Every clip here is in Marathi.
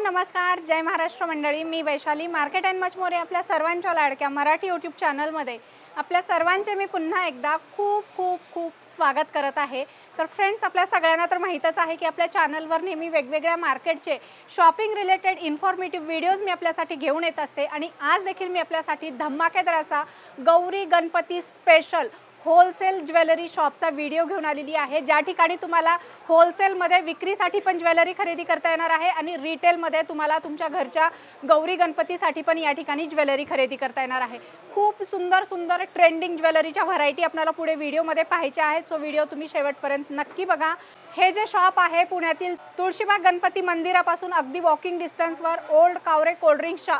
नमस्कार, जय महाराष्ट्र मंडळी. मी Vaishali, market and much more आपल्या सर्वांच्या लाडक्या मराठी यूट्यूब चॅनलमध्ये आपल्या सर्वांचे मी पुन्हा एकदा खूप खूप खूप स्वागत करत आहे. तर फ्रेंड्स, आपल्या सगळ्यांना तर माहीतच आहे की आपल्या चॅनलवर नेहमी वेगवेगळ्या मार्केटचे शॉपिंग रिलेटेड इन्फॉर्मेटिव्ह व्हिडिओज मी आपल्यासाठी घेऊन येत असते. आणि आज देखील मी आपल्यासाठी धमाकेदार असा Gauri Ganpati special wholesale jewellery शॉपचा व्हिडिओ घेऊन आलेली आहे, ज्या ठिकाणी तुम्हाला होलसेलमध्ये विक्रीसाठी पण ज्वेलरी खरेदी करता येणार आहे आणि रिटेलमध्ये तुम्हाला तुमच्या घरच्या गौरी गणपतीसाठी पण या ठिकाणी ज्वेलरी खरेदी करता येणार आहे. खूप सुंदर सुंदर ट्रेंडिंग ज्वेलरीच्या व्हरायटी आपल्याला पुढे व्हिडिओमध्ये पाहायच्या आहेत. सो व्हिडिओ तुम्ही शेवटपर्यंत नक्की बघा. हे जे शॉप आहे पुण्यातील तुळशीबाग गणपती मंदिरापासून अगदी वॉकिंग डिस्टन्सवर ओल्ड कावरे कोल्ड्रिंक्सच्या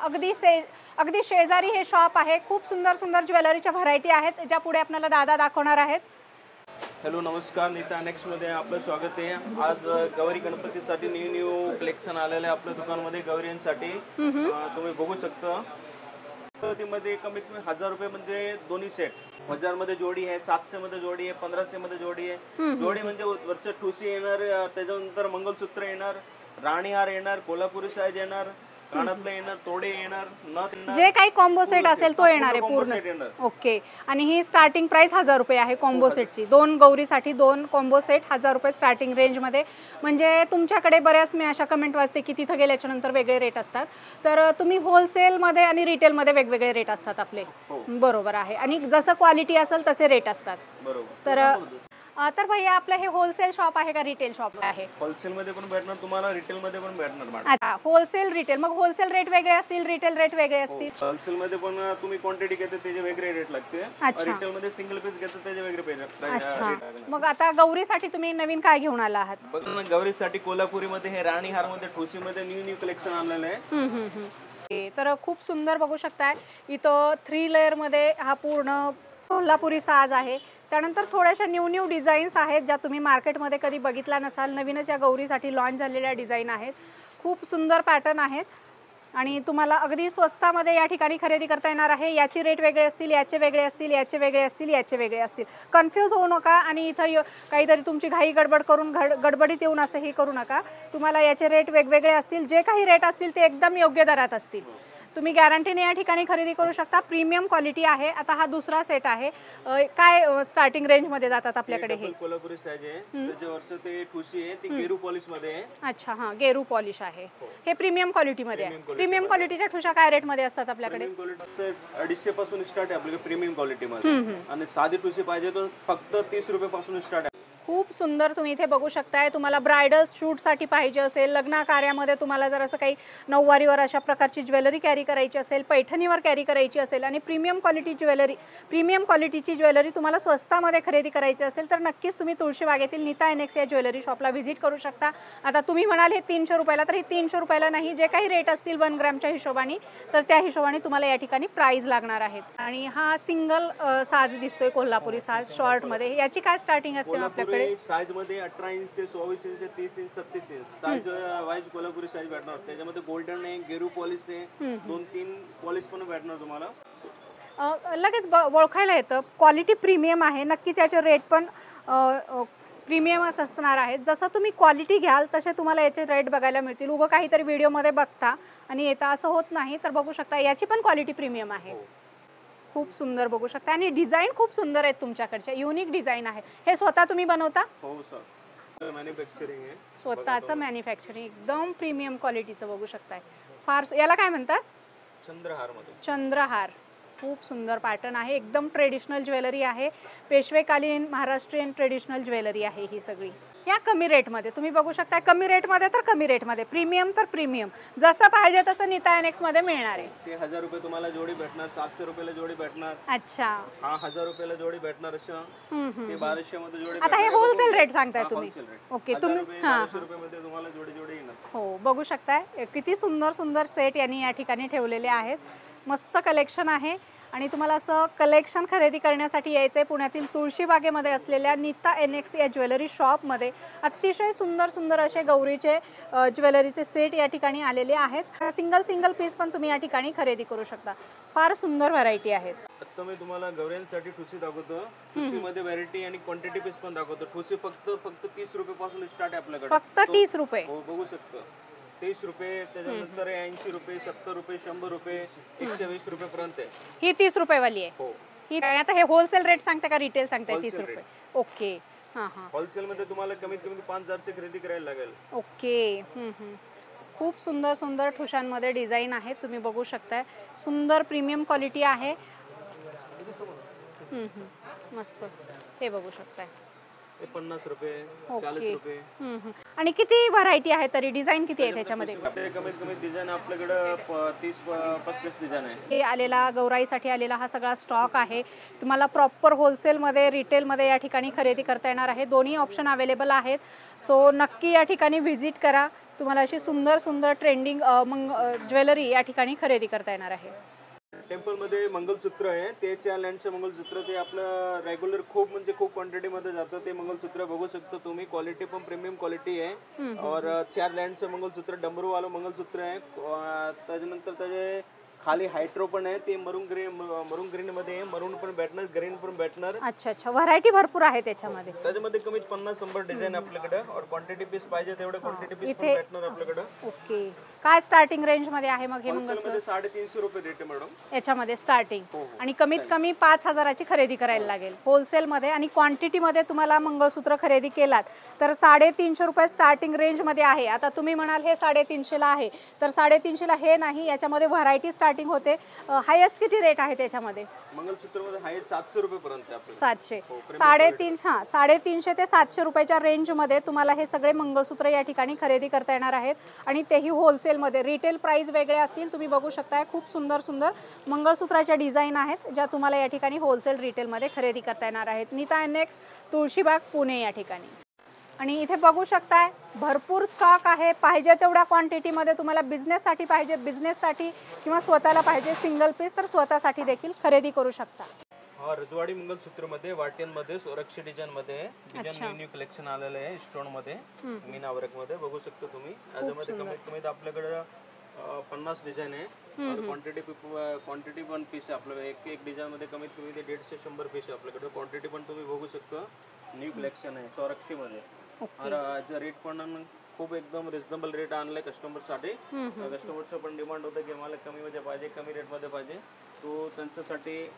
अगदी शेजारी हे शॉप आहे. खूप सुंदर सुंदर ज्वेलरीच्या व्हरायटी आहेत, ज्या पुढे आपल्याला दादा दाखवणार आहेत. हॅलो, नमस्कार. नीता नेक्स्टमध्ये आपलं स्वागत आहे. आज गौरी गणपतीसाठी न्यू कलेक्शन आलेलं आहे आपल्या दुकानमध्ये गौरींसाठी. तुम्ही बघू शकता. मध्ये कमीत कमी 1000 रुपये म्हणजे दोन्ही सेट. 1000 मध्ये जोडी आहे, 700 मध्ये जोडी आहे, 1500 मध्ये जोडी आहे. जोडी म्हणजे वरचं ठुसी येणार, त्याच्यानंतर मंगलसूत्र येणार, राणीहार येणार, कोल्हापुरी साईज येणार, कानातले येणार, तोडे येणार, नथ येणार, जे काही कॉम्बो सेट असेल तो येणार आहे पूर्ण. ओके. आणि ही स्टार्टिंग प्राइस 1000 रुपये आहे कॉम्बो सेटची. दोन गौरीसाठी दोन कॉम्बो सेट 1000 रुपये स्टार्टिंग रेंजमध्ये. म्हणजे तुमच्याकडे बऱ्याच मी अशा कमेंट वाचते की तिथं गेल्याच्या नंतर वेगळे रेट असतात. तर तुम्ही होलसेलमध्ये आणि रिटेलमध्ये वेगवेगळे रेट असतात आपले. बरोबर आहे. आणि जसं क्वालिटी असेल तसे रेट असतात. बरोबर. तर भैया, आपलं हे होलसेल शॉप आहे का रिटेल शॉप आहे? होलसेल मध्ये पण भेटणार तुम्हाला, रिटेल मध्ये पण भेटणार मॅडम. अच्छा, होलसेल रिटेल. मग होलसेल रेट वेगळे असतील, रिटेल रेट वेगळे असतील. होलसेल मध्ये पण तुम्ही क्वांटिटी घेता त्याचे वेगळे रेट लागते. रिटेल मध्ये सिंगल पीस घेता त्याचे वेगळे रेट. मग आता गौरीसाठी तुम्ही नवीन काय घेऊन आला आहात? बघा ना, गौरीसाठी कोल्हापुरी मध्ये हे राणीहार मध्ये ठुसी मध्ये न्यू कलेक्शन आणलेलं आहे. तर खूप सुंदर बघू शकताय. इथं 3 लेअर मध्ये हा पूर्ण कोल्हापुरी साज आहे. त्यानंतर थोड्याशा न्यू डिझाईन्स आहेत, ज्या तुम्ही मार्केटमध्ये कधी बघितला नसाल. नवीनच या गौरीसाठी लॉन्च झालेल्या डिझाईन आहेत. खूप सुंदर पॅटर्न आहेत आणि तुम्हाला अगदी स्वस्तामध्ये या ठिकाणी खरेदी करता येणार आहे. याची रेट वेगळे असतील, याचे वेगळे असतील, याचे वेगळे असतील, याचे वेगळे असतील. कन्फ्यूज होऊ नका आणि इथं काहीतरी तुमची घाई गडबड करून गडबडीत येऊन असंही करू नका. तुम्हाला याचे रेट वेगवेगळे असतील. जे काही रेट असतील ते एकदम योग्य दरात असतील. तुम्ही गॅरंटीने या ठिकाणी खरेदी करू शकता. प्रीमियम क्वालिटी आहे. आता हा दुसरा सेट आहे. काय स्टार्टिंग रेंज मध्ये जातात आपल्याकडे? हे कोल्हापुरी साईज आहे, त्याच्यावरचं ते ठुसी आहे, ते गेरू पॉलिश मध्ये आहे. अच्छा, हा गेरू पॉलिश आहे. हे प्रीमियम क्वालिटी मध्ये आहे. प्रीमियम क्वालिटीच्या ठुशा काय रेट मध्ये असतात आपल्याकडे? 250 पासून स्टार्ट आहे आपल्याकडे प्रीमियम क्वालिटी मध्ये. आणि साधी ठुसी पाहिजे तर फक्त 30 रुपये पासून स्टार्ट आहे. खूप सुंदर तुम्ही इथे बघू शकताय. तुम्हाला ब्रायडल शूटसाठी पाहिजे असेल, लग्न कार्यामध्ये तुम्हाला जर असं काही नऊवारीवर अशा प्रकारची ज्वेलरी कॅरी करायची असेल, पैठणीवर कॅरी करायची असेल आणि प्रीमियम क्वालिटीची ज्वेलरी तुम्हाला स्वस्तामध्ये खरेदी करायची असेल, तर नक्कीच तुम्ही तुळशीबागेतील नीता एनेक्स या ज्वेलरी शॉपला व्हिजिट करू शकता. आता तुम्ही म्हणाल हे 300 रुपयाला, तर हे 300 रुपयाला नाही. जे काही रेट असतील 1 ग्रॅमच्या हिशोबाने, तर त्या हिशोबाने तुम्हाला या ठिकाणी प्राइस लागणार आहेत. आणि हा सिंगल साज दिसतोय, कोल्हापुरी साज शॉर्टमध्ये. याची काय स्टार्टिंग असते आपल्याकडे? साईज मध्ये 18 inch, 24 inch, 30 inch, 36 inch size wise Kolhapuri size भेटणार. त्याच्यामध्ये गोल्डन आहे, गेरू पॉलिश आहे, 2-3 पॉलिश पण भेटणार तुम्हाला. लगेच ओळखायला येतं क्वालिटी प्रीमियम आहे. नक्कीच याचे रेट पण प्रीमियमच असणार आहेत. जसं तुम्ही क्वालिटी घ्याल तसे तुम्हाला याचे रेट बघायला मिळतील. उगं काहीतरी व्हिडिओमध्ये बघता आणि येता असं होत नाही. तर बघू शकता याची पण क्वालिटी प्रीमियम आहे. खूप सुंदर बघू शकता. आणि डिझाईन खूप सुंदर आहेत तुमच्याकडच्या. युनिक डिझाईन आहे. हे स्वतः तुम्ही बनवता? हो सर, मॅन्युफॅक्चरिंग आहे. स्वतःचं मॅन्युफॅक्चरिंग. एकदम प्रीमियम क्वालिटीचं बघू शकताय. फार याला काय म्हणतात? चंद्रहार मध्ये. चंद्रहार. खूप सुंदर पॅटर्न आहे. एकदम ट्रेडिशनल ज्वेलरी आहे. पेशवेकालीन महाराष्ट्रीयन ट्रेडिशनल ज्वेलरी आहे ही सगळी. या कमी रेटमध्ये तुम्ही बघू शकता. कमी रेटमध्ये तर कमी रेटमध्ये, प्रीमियम तर प्रीमियम, जसं पाहिजे तसं नीता एनेक्स मध्ये मिळणार आहे. ते 1000 रुपये तुम्हाला जोडी भेटणार, 700 रुपयाला जोडी भेटणार. अच्छा, हा 1000 रुपयाला जोडी भेटणार. असं ते 1200 मध्ये जोडी. आता हे होलसेल रेट सांगताय तुम्ही? ओके. तुम्ही 1200 रुपये मध्ये तुम्हाला जोडी येणार. हो, बघू शकताय किती सुंदर सुंदर सेट यांनी या ठिकाणी ठेवलेले आहेत. मस्त कलेक्शन आहे. आणि तुम्हाला असं कलेक्शन खरेदी करण्यासाठी यायचं आहे पुण्यातील तुळशीबागेमध्ये असलेल्या नीता एनेक्स या ज्वेलरी शॉपमध्ये. अतिशय सुंदर सुंदर असे गौरीचे ज्वेलरीचे सेट या ठिकाणी आलेले आहेत. सिंगल पीस पण तुम्ही या ठिकाणी खरेदी करू शकता. फार सुंदर व्हरायटी आहेत. आता मी तुम्हाला गौऱ्यांसाठी ठुसी दाखवतो. ठुसी मध्ये व्हरायटी आणि क्वांटिटी पीस पण दाखवतो. ठुसी फक्त 30 रुपये पासून स्टार्ट आहे आपल्याकडे. फक्त 30 रुपये. हो, बघू शकतो. 30 रुपये, त्याच्यानंतर 80 रुपये, 70 रुपये, 100 रुपये, 120 रुपये पर्यंत आहे. ही 30 रुपये वाली आहे. हो, ही आता हे होलसेल रेट सांगता का रिटेल सांगताय 30 Wholesale रुपये? ओके. हां हां. होलसेल मध्ये तुम्हाला कमीत कमी 5,000 खरेदी करायला लागेल. ओके. खूप सुंदर सुंदर ठुशांमध्ये डिझाईन आहे, तुम्ही बघू शकताय. सुंदर प्रीमियम क्वालिटी आहे. मस्त. हे बघू शकताय. हे 50 रुपये, ओके. 40 रुपये. आणि किती व्हरायटी आहे तरी, डिझाईन किती आहे त्याच्यामध्ये? कमीत कमी डिझाईन आपल्याकडे 30-35 डिझाईन आहे. हे आलेला गौराईसाठी आलेला हा सगळा स्टॉक आहे. तुम्हाला प्रॉपर होलसेलमध्ये रिटेलमध्ये या ठिकाणी खरेदी करता येणार आहे. दोन्ही ऑप्शन अवेलेबल आहेत. सो नक्की या ठिकाणी व्हिजिट करा. तुम्हाला अशी सुंदर सुंदर ट्रेंडिंग ज्वेलरी या ठिकाणी खरेदी करता येणार आहे. टेम्पल मध्ये मंगलसूत्र आहे, ते 4 लँडचं मंगलसूत्र, ते आपलं रेग्युलर खूप म्हणजे खूप क्वांटिटी मध्ये जातं. ते मंगलसूत्र बघू शकता तुम्ही, क्वालिटी पण प्रीमियम क्वालिटी आहे. और 4 लँडचं मंगलसूत्र डमरू वालं मंगलसूत्र आहे. त्याच्यानंतर त्याचे खाली हायड्रो पण आहे, ते मरून ग्रीन मध्ये आहे. मरून पण भेटणार, ग्रीन पण भेटणार. अच्छा अच्छा, व्हरायटी भरपूर आहे त्याच्यामध्ये. त्याच्यामध्ये कमीत 50-100 डिझाइन आपल्याकडे, और क्वांटिटी पीस पाहिजे तेवढे क्वांटिटी पीस पण भेटणार आपल्याकडे. ओके. काय स्टार्टिंग रेंज मध्ये आहे मग हे मंगलसूत्र? मध्ये 350 रुपये रेट आहे मॅडम याच्यामध्ये स्टार्टिंग. आणि कमीत कमी 5,000ची खरेदी करायला लागेल होलसेल मध्ये. आणि क्वांटिटी मध्ये तुम्हाला मंगळसूत्र खरेदी केलात तर 350 रुपये स्टार्टिंग रेंज मध्ये आहे. आता तुम्ही म्हणाल हे 350 ला आहे, तर 350 ला हे नाही, याच्यामध्ये व्हरायटी स्टार्टिंग होते. हायेस्ट किती रेट आहे त्याच्यामध्ये? मंगलसूत्र मध्ये हायेस्ट 700 रुपये पर्यंत आहे. 700, 350 ते 700 रुपयाच्या रेंज मध्ये तुम्हाला हे सगळे मंगळसूत्र या ठिकाणी खरेदी करता येणार आहेत. आणि तेही होलसेल मध्ये. रिटेल प्राइस वेगळे असतील, तुम्ही बघू शकताय. खूप सुंदर सुंदर मंगळसूत्राच्या डिझाईन आहेत ज्या तुम्हाला या ठिकाणी होलसेल रिटेल मध्ये खरेदी करता येणार आहेत. नीता नेक्स्ट, तुळशीबाग, पुणे या ठिकाणी. आणि इथे बघू शकताय भरपूर स्टॉक आहे. पाहिजे तेवढ्या क्वांटिटीमध्ये तुम्हाला बिझनेससाठी पाहिजे, बिझनेससाठी किंवा स्वतःला पाहिजे सिंगल पीस, तर स्वतःसाठी देखील खरेदी करू शकता. हा रजवाडी मंगलसूत्र मध्ये वाट्यांमध्ये सोरक्षी डिझाइन मध्ये डिझाइन न्यू कलेक्शन आलेलं आहे. स्टोन मध्ये मीना वर्क मध्ये बघू शकता तुम्ही. याच्यामध्ये कमीत कमी आपल्याकडे 50 डिझाइन आहे. और क्वांटिटी पण पीस आहे आपल्याकडे. एक डिझाइन मध्ये कमीत कमी 150-100 पीस आहे आपल्याकडे. क्वांटिटी पण तुम्ही बघू शकता. न्यू कलेक्शन आहे सोरक्षी मध्ये. और रेट पण खूप एकदम रिजनेबल रेट आणलाय कस्टमरसाठी. कस्टमरचं पण डिमांड होतं की मला कमी मध्ये पाहिजे, कमी रेट मध्ये पाहिजे. तो त्यांच्यासाठी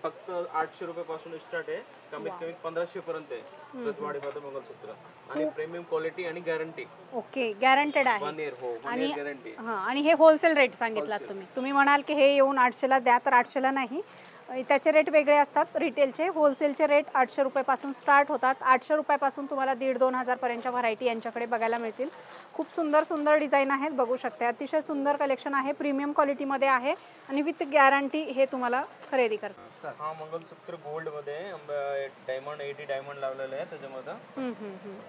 फक्त 800 रुपये पासून स्टार्ट आहे, कमीत कमी 1500 पर्यंत आहे रजवाडीमध्ये मंगलसूत्र. आणि प्रीमियम क्वालिटी आणि गॅरंटी. ओके, गॅरंटेड आहे. 1 इयर. हो, 1 इयर गॅरंटी. आणि हे होलसेल रेट सांगितलात तुम्ही म्हणाल की हे येऊन 800 ला द्या, तर 800 ला नाही. त्याचे रेट वेगळे असतात रिटेलचे. होलसेलचे रेट 800 रुपयापासून स्टार्ट होतात. 800 रुपयापासून तुम्हाला 1,500-2 हजारपर्यंतच्या व्हरायटी यांच्याकडे बघायला मिळतील. खूप सुंदर सुंदर डिझाईन आहेत, बघू शकता. अतिशय सुंदर कलेक्शन आहे, प्रीमियम क्वालिटीमध्ये आहे आणि विथ गॅरंटी हे तुम्हाला खरेदी करतात. हा मंगलसूत्र गोल्ड मध्ये डायमंड 80 डायमंड लावलेलं आहे त्याच्यामध्ये.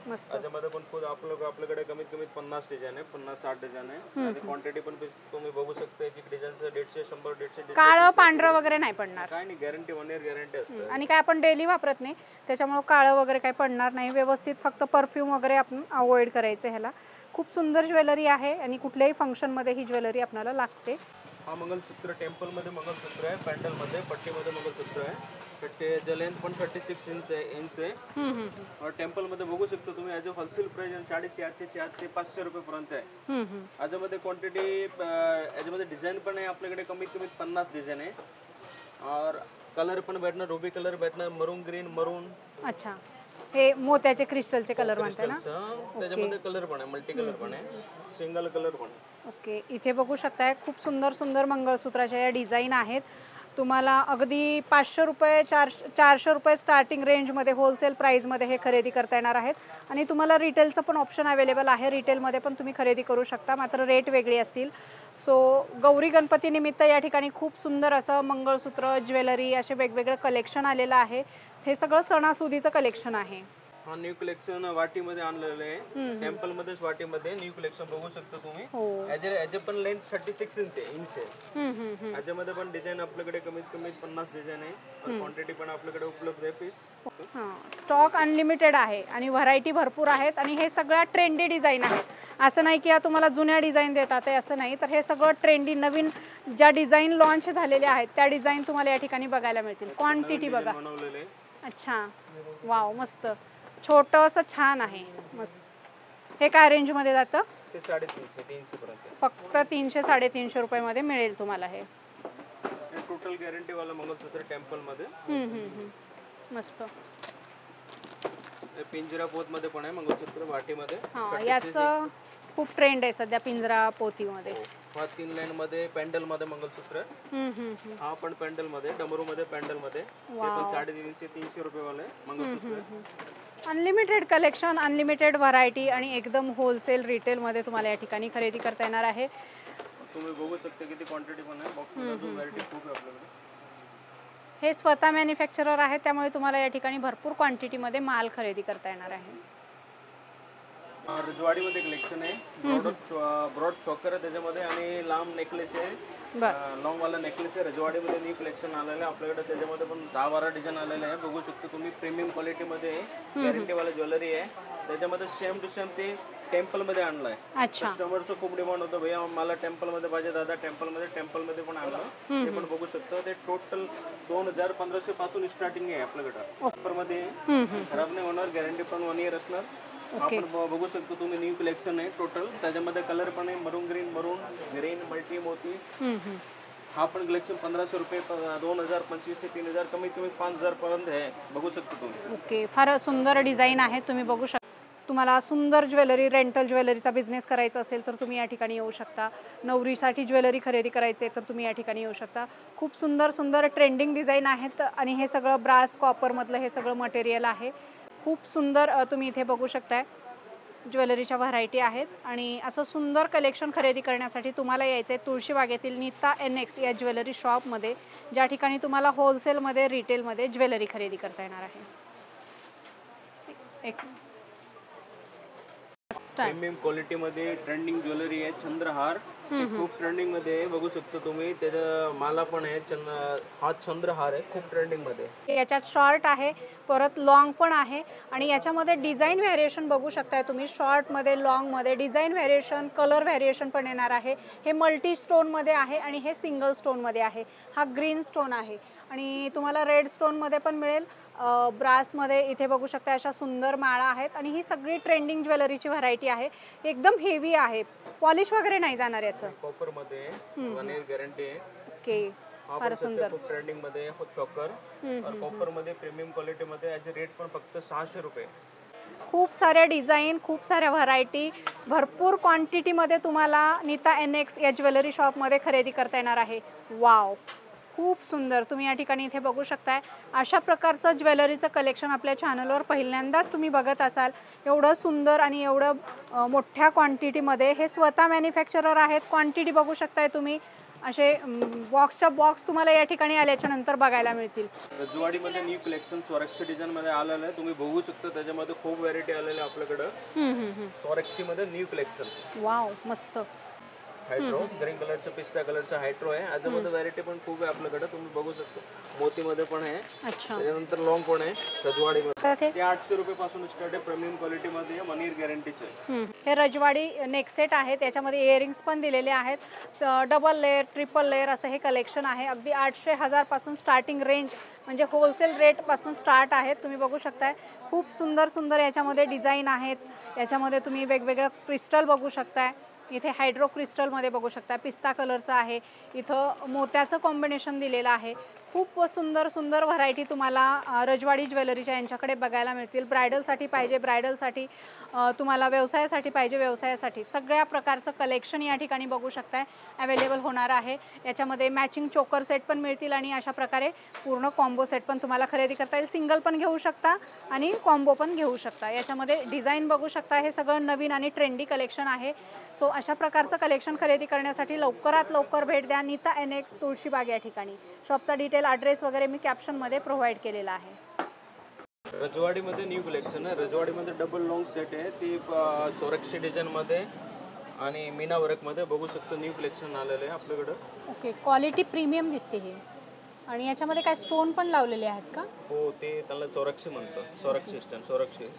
मस्त. त्याच्यामध्ये पण खूप आपल्याकडे कमीत कमी 50 डिझाइन आहे, 50-60 डिझाइन आहे. आणि क्वांटिटी पण तुम्ही बघू शकता. एक डिझाईनचं 150-100 काळं पांढरं वगैरे नाही पडणार. काय नाही, गॅरंटी 1 इयर गॅरंटी असते. आणि काय आपण डेली वापरत नाही त्याच्यामुळे काळं वगैरे काही पडणार नाही. व्यवस्थित फक्त परफ्यूम वगैरे आपण अवॉइड करायचं ह्याला. खूप सुंदर ज्वेलरी आहे आणि कुठल्याही फंक्शनमध्ये ही ज्वेलरी आपल्याला लागते. हा मंगलसूत्र टेम्पल मध्ये मंगलसूत्र आहे, पॅन्डल मध्ये पट्टीमध्ये मंगलसूत्र आहे. ते लेंथ पण 36 इंच आहे. और टेम्पल मध्ये बघू शकता तुम्ही. याची होलसेल प्राइस 450, 400, 500 रुपये पर्यंत आहे. याच्यामध्ये क्वांटिटी, याच्यामध्ये डिझाईन पण आहे आपल्याकडे कमीत कमी 50 डिझाईन आहे. और कलर पण भेटणार, रुबी कलर भेटणार, मरून ग्रीन, मरून. अच्छा, हे मोत्याचे क्रिस्टलचे कलर म्हणते ना. त्याच्यामध्ये कलर पण आहे, मल्टी कलर पण आहे, सिंगल कलर पण आहे. ओके, इथे बघू शकताय खूप सुंदर सुंदर मंगळसूत्राच्या या डिझाईन आहेत. तुम्हाला अगदी 500 रुपये 400 रुपये स्टार्टिंग रेंजमध्ये होलसेल प्राईजमध्ये हे खरेदी करता येणार आहेत. आणि तुम्हाला रिटेलचं पण ऑप्शन अवेलेबल आहे. रिटेलमध्ये पण तुम्ही खरेदी करू शकता, मात्र रेट वेगळे असतील. सो गौरी गणपती निमित्त या ठिकाणी खूप सुंदर असं मंगळसूत्र, ज्वेलरी असे वेगवेगळे कलेक्शन आलेलं आहे. हे सगळं सणासुदीचं कलेक्शन आहे. हा न्यू कलेक्शन वाटीमध्ये आणलेलं आहे. टेम्पल मध्येच वाटीमध्ये न्यू कलेक्शन बघू शकता तुम्ही. याचे पण लेंथ 36 इंच आहे. याच्यामध्ये पण डिझाईन आपल्याकडे कमीत कमी 50 डिझाईन आहे. क्वांटिटी पण आपल्याकडे उपलब्ध आहे पीस. स्टॉक अनलिमिटेड आहे आणि व्हरायटी भरपूर आहेत. आणि हे सगळ्या ट्रेंडी डिझाईन आहेत. असं नाही की तुम्हाला जुन्या डिझाईन देतात आहे, असं नाही. तर हे सगळं ट्रेंडी नवीन ज्या डिझाईन लॉन्च झालेल्या आहेत त्या डिझाईन तुम्हाला या ठिकाणी बघायला मिळतील. क्वांटिटी बघा. अच्छा, वाव, मस्त. छोटंसं छान आहे, मस्त. हे काय रेंजमध्ये जातं? ते 350 300 पर्यंत. फक्त 300-350 रुपयामध्ये मिळेल तुम्हाला हे. टोटल गॅरंटी वाला मंगळसूत्र टेम्पल मध्ये. मस्त. पिंजरा पोत मध्ये पण आहे मंगळसूत्र वाटीमध्ये. हा, याचं खूप ट्रेंड आहे सध्या पिंजरा पोतीमध्ये. हा 3 लाईन मध्ये पॅन्डल मध्ये मंगळसूत्र. हा पण पॅन्डल मध्ये, डमरू मध्ये, पॅन्डल मध्ये. ते पण 350-300 रुपये वाले मंगळसूत्र. अनलिमिटेड कलेक्शन, अनलिमिटेड व्हरायटी आणि एकदम होलसेल रिटेल मध्ये तुम्हाला या ठिकाणी खरेदी करता येणार आहे. तुम्ही बघू शकता किती क्वांटिटी पण आहे. बॉक्स मध्ये अजून व्हरायटी खूप आहे आपल्याकडे. हे स्वतः मॅन्युफॅक्चरर आहे, त्यामुळे तुम्हाला या ठिकाणी भरपूर क्वांटिटी मध्ये माल खरेदी करता येणार आहे. रजवाडी मध्ये कलेक्शन आहे. ब्रॉड चॉकर आहे त्याच्यामध्ये आणि लांब नेकलेस आहे. लॉंग वाला नेकलेस आहे. रजवाडी मध्ये न्यू कलेक्शन आलेलं आहे आपल्याकडे. त्याच्यामध्ये पण 10-12 डिझाईन आलेले आहे. बघू शकता तुम्ही. प्रीमियम क्वालिटी मध्ये गॅरंटी वाला ज्वेलरी आहे. त्याच्यामध्ये सेम टू सेम ते टेम्पल मध्ये आणलाय. कस्टमरचं खूप डिमांड होतं, भैया मला टेम्पल मध्ये पाहिजे दादा, टेम्पल मध्ये पण आणलं. ते पण बघू शकता. ते टोटल 2500 पासून स्टार्टिंग आहे आपल्याकडे. ऑफर मध्ये खराब नाही होणार, गॅरंटी पण 1 इयर असणार. आपण बघू शकतो तुम्ही. न्यू कलेक्शन आहे टोटल. त्याच्यामध्ये कलर पण आहे मरून ग्रीन मल्टी मोती. हा पण कलेक्शन 1500 रुपये, 2000, 2500, 3000, कमीत कमी 5000 पर्यंत आहे. बघू शकतो तुम्ही. ओके, फार सुंदर डिझाईन आहे. तुम्ही बघू शकता. तुम्हाला सुंदर ज्वेलरी, रेंटल ज्वेलरीचा बिझनेस करायचा असेल तर तुम्ही या ठिकाणी येऊ शकता. नवरीसाठी ज्वेलरी खरेदी करायचे तर तुम्ही या ठिकाणी येऊ शकता. खूप सुंदर सुंदर ट्रेंडिंग डिझाईन आहेत आणि हे सगळं ब्रास कॉपरमधलं हे सगळं मटेरियल आहे. खूप सुंदर तुम्ही इथे बघू शकताय ज्वेलरीच्या व्हरायटी आहेत. आणि असं सुंदर कलेक्शन खरेदी करण्यासाठी तुम्हाला यायचं आहे तुळशीबागेतील नीता NX या ज्वेलरी शॉपमध्ये, ज्या ठिकाणी तुम्हाला होलसेलमध्ये, रिटेलमध्ये ज्वेलरी खरेदी करता येणार आहे. प्रीमियम क्वालिटी मध्ये ट्रेंडिंग ज्वेलरी आहे. चंद्रहार खूप ट्रेंडिंग मध्ये आहे. बघू शकतो तुम्ही. त्याचा माला पण आहे. हा चंद्रहार आहे, खूप ट्रेंडिंग मध्ये. याच्यात शॉर्ट आहे, परत लॉंग पण आहे आणि याच्यामध्ये डिझाईन व्हेरिएशन बघू शकताय तुम्ही. शॉर्ट मध्ये, लॉंग मध्ये डिझाईन व्हेरिएशन, कलर व्हेरिएशन पण येणार आहे. हे मल्टी स्टोन मध्ये आहे आणि हे सिंगल स्टोन मध्ये आहे. हा ग्रीन स्टोन आहे आणि तुम्हाला रेड स्टोन मध्ये पण मिळेल. ब्रासमध्ये इथे बघू शकता अशा सुंदर माळा आहेत आणि ही सगळी ट्रेंडिंग ज्वेलरीची व्हरायटी आहे. एकदम हेवी आहे, पॉलिश वगैरे नाही जाणार याचं. कॉपर मध्ये 1 इयर गॅरंटी आहे. ओके, फार सुंदर. खूप ट्रेंडिंग मध्ये चॉकर और कॉपर मध्ये प्रीमियम क्वालिटी मध्ये. याचे रेट पण फक्त 600 रुपये. खूप साऱ्या डिझाईन, खूप साऱ्या व्हरायटी, भरपूर क्वांटिटीमध्ये तुम्हाला नीता NX या ज्वेलरी शॉपमध्ये खरेदी करता येणार आहे. वाव, खूप सुंदर. तुम्ही या ठिकाणी इथे बघू शकताय अशा प्रकारचं ज्वेलरीचं कलेक्शन आपल्या चॅनलवर पहिल्यांदाच तुम्ही बघत असाल. एवढं सुंदर आणि एवढं मोठ्या क्वांटिटीमध्ये. हे स्वतः मॅन्युफॅक्चरर आहेत. क्वांटिटी बघू शकताय तुम्ही. असे बॉक्सच्या बॉक्स तुम्हाला या ठिकाणी आल्याच्या नंतर बघायला मिळतील. रजवाडीमध्ये न्यू कलेक्शन स्वराक्षी डिझाईन मध्ये आलेलं आहे. तुम्ही बघू शकता. त्याच्यामध्ये खूप व्हरायटी आलेली आहे आपल्याकडं. स्वराक्षी मध्ये न्यू कलेक्शन. वाव, मस्त. हायड्रो ग्रीन कलरचं, पिस्ता कलरचं हायड्रो आहे. याच्यामध्ये व्हरायटी पण खूप आहे आपल्याकडे. तुम्ही बघू शकता. मोतीमध्ये पण आहे. त्याच्यानंतर लॉंग पण आहे रजवाडीमध्ये. ते 800 रुपये पासून स्टार्ट आहे. प्रीमियम क्वालिटी मध्ये 1 इयर गॅरंटीचे. हे रजवाडी नेक सेट आहे. त्याच्यामध्ये इयरिंग्स पण दिलेले आहेत. डबल लेअर, ट्रिपल लेअर असं हे कलेक्शन आहे. अगदी 800-1000 पासून स्टार्टिंग रेंज, म्हणजे होलसेल रेट पासून स्टार्ट आहेत. तुम्ही बघू शकताय खूप सुंदर सुंदर याच्यामध्ये डिझाईन आहेत. याच्यामध्ये तुम्ही वेगवेगळं क्रिस्टल बघू शकताय. इथे हायड्रो क्रिस्टलमध्ये बघू शकता. पिस्ता कलरचं आहे. इथं मोत्याचं कॉम्बिनेशन दिलेलं आहे. खूप सुंदर सुंदर व्हरायटी तुम्हाला रजवाडी ज्वेलरीच्या यांच्याकडे बघायला मिळतील. ब्रायडलसाठी पाहिजे ब्रायडलसाठी, तुम्हाला व्यवसायासाठी पाहिजे व्यवसायासाठी, सगळ्या प्रकारचं कलेक्शन या ठिकाणी बघू शकताय अवेलेबल होणार आहे. याच्यामध्ये मॅचिंग चोकर सेट पण मिळतील आणि अशा प्रकारे पूर्ण कॉम्बो सेट पण तुम्हाला खरेदी करता येईल. सिंगल पण घेऊ शकता आणि कॉम्बो पण घेऊ शकता. याच्यामध्ये डिझाईन बघू शकता. हे सगळं नवीन आणि ट्रेंडी कलेक्शन आहे. सो अशा प्रकारचं कलेक्शन खरेदी करण्यासाठी लवकरात लवकर भेट द्या नीता NX तुळशीबाग या ठिकाणी. शॉपचा डिटेल, ॲड्रेस वगैरे मी कॅप्शनमध्ये प्रोव्हाइड केलेला आहे. रजवाडीमध्ये न्यू कलेक्शन आहे. रजवाडीमध्ये डबल लॉंग सेट आहे. ती सोरक्षी डिझाईनमध्ये आणि मीना वर्कमध्ये बघू शकतो. न्यू कलेक्शन आलेलं आहे आपल्याकडं. ओके, क्वालिटी प्रीमियम दिसते हे. आणि याच्यामध्ये काय स्टोन पण लावलेले आहेत का? हो, ते त्याला सोरक्षी म्हणतात. सोरक्षी स्टोन,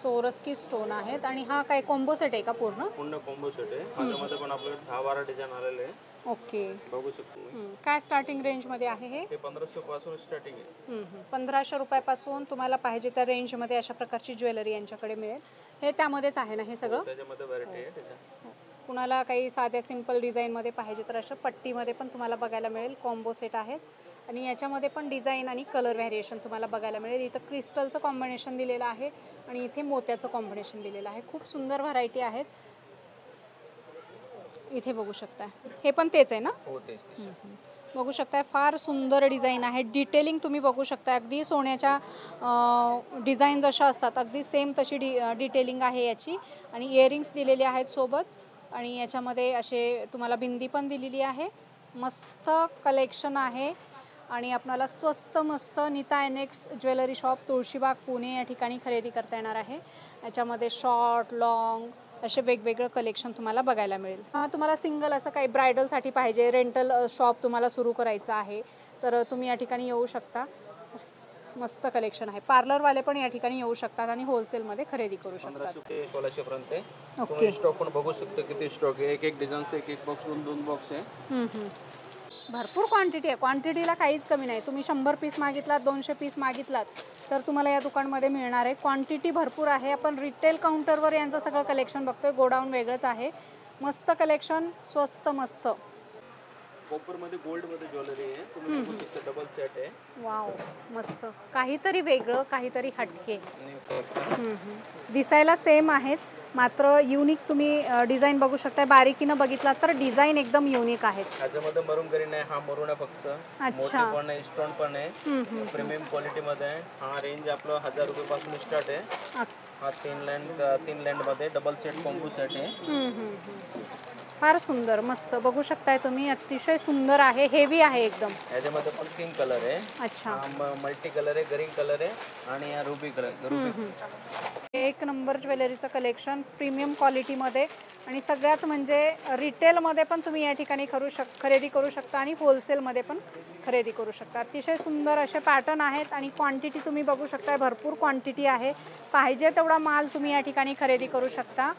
सोरस्की स्टोन आहेत. आणि हा काय कॉम्बो सेट आहे का? पूर्ण कॉम्बो सेट आहे. ह्याच्यामध्ये पण आपल्याकडे 10-12 डिझाईन आलेले आहे. ओके, बघू शकतो. काय स्टार्टिंग रेंज मध्ये आहे हे? ते 1500 पासून स्टार्टिंग आहे. 1500 रुपयापासून तुम्हाला पाहिजे त्या रेंजमध्ये अशा प्रकारची ज्वेलरी यांच्याकडे मिळेल. हे त्यामध्येच आहे ना हे सगळं? त्याच्यामध्ये व्हरायटी आहे. कुणाला काही साध्या सिंपल डिझाईनमध्ये पाहिजे तर अशा पट्टीमध्ये पण तुम्हाला बघायला मिळेल. कॉम्बो सेट आहेत आणि याच्यामध्ये पण डिझाईन आणि कलर व्हेरिएशन तुम्हाला बघायला मिळेल. इथं क्रिस्टलचं कॉम्बिनेशन दिलेलं आहे आणि इथे मोत्याचं कॉम्बिनेशन दिलेलं आहे. खूप सुंदर व्हरायटी आहेत. इथे बघू शकता, हे पण तेच आहे ना? हो तेच. बघू शकता फार सुंदर डिझाईन आहे. डिटेलिंग तुम्ही बघू शकता, अगदी सोन्याच्या डिझाईन जशा असतात अगदी सेम तशी डिटेलिंग आहे याची. आणि इयरिंग्स दिलेले आहेत सोबत आणि याच्यामध्ये असे तुम्हाला बिंदी पण दिलेली आहे. मस्त कलेक्शन आहे आणि आपल्याला स्वस्त मस्त Neeta annex jewellery shop Tulshibaug Pune या ठिकाणी खरेदी करता येणार आहे. याच्यामध्ये शॉर्ट लॉंग असे वेगवेगळं कलेक्शन तुम्हाला बघायला मिळेल. तुम्हाला सिंगल असं काही ब्रायडलसाठी पाहिजे, रेंटल शॉप तुम्हाला सुरू करायचं आहे तर तुम्ही या ठिकाणी येऊ शकता. मस्त कलेक्शन आहे. पार्लरवाले पण या ठिकाणी येऊ शकतात आणि होलसेलमध्ये खरेदी करू शकतात. 1500 ते 1600 पर्यंत आहे. ओके. तुम्ही स्टॉक पण बघू शकता किती स्टॉक आहे. एक एक डिझाईनचे एक एक बॉक्स, दोन बॉक्स आहे. भरपूर क्वांटिटी आहे. क्वांटिटीला काहीच कमी नाही. तुम्ही 100 पीस मागितलात, 200 पीस मागितलात तर तुम्हाला या दुकानमध्ये मिळणार आहे. क्वांटिटी भरपूर आहे. आपण रिटेल काउंटरवर यांचं सगळं कलेक्शन बघतोय. गोडाऊन वेगळंच आहे. मस्त कलेक्शन, स्वस्त मस्त. कॉपर मध्ये गोल्ड मध्ये ज्वेलरी आहे. तुम्ही बघू शकता डबल सेट आहे. वाव, मस्त. काहीतरी वेगळं, काहीतरी हटके. आणि दिसायला सेम आहेत मात्र युनिक तुम्ही डिझाईन बघू शकता. बारीकीनं बघितलात तर डिझाईन एकदम युनिक आहेत. ह्याच्यामध्ये मरून ग्रीन आहे. हा मरून आहे फक्त. अच्छा. मोठी पण आहे, स्टोन पण आहे. प्रीमियम क्वालिटी मध्ये आहे. हा रेंज आपलं 1000 रुपये पासून स्टार्ट आहे. हा 3 लँड मध्ये डबल सेट कॉम्बो सेट आहे. फार सुंदर, मस्त. बघू शकताय तुम्ही, अतिशय सुंदर आहे. हेवी आहे एकदम. याच्यामध्ये पण 3 कलर आहे. अच्छा. मल्टी कलर आहे, ग्रीन कलर आहे आणि हा रुबी कलर. एक नंबर ज्वेलरीचं कलेक्शन प्रीमियम क्वालिटीमध्ये आणि सगळ्यात म्हणजे रिटेलमध्ये पण तुम्ही या ठिकाणी खरेदी करू शकता आणि होलसेलमध्ये पण खरेदी करू शकता. अतिशय सुंदर असे पॅटर्न आहेत आणि क्वांटिटी तुम्ही बघू शकता, भरपूर क्वांटिटी आहे. पाहिजे तेवढा माल तुम्ही या ठिकाणी खरेदी करू शकता.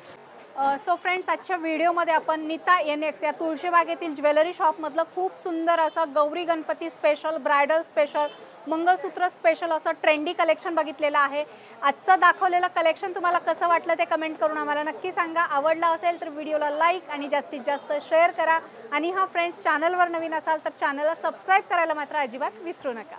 सो फ्रेंड्स, आजच्या व्हिडिओमध्ये आपण नीता एनेक्स या तुळशीबागेतील ज्वेलरी शॉपमधलं खूप सुंदर असं Gauri Ganpati special, bridal special, mangalsutra special असं ट्रेंडी कलेक्शन बघितलेलं आहे. आजचं दाखवलेलं कलेक्शन तुम्हाला कसं वाटलं ते कमेंट करून आम्हाला नक्की सांगा. आवडलं असेल तर व्हिडिओला लाईक आणि जास्तीत जास्त शेअर करा आणि हा फ्रेंड्स चॅनलवर नवीन असाल तर चॅनलला सबस्क्राईब करायला मात्र अजिबात विसरू नका.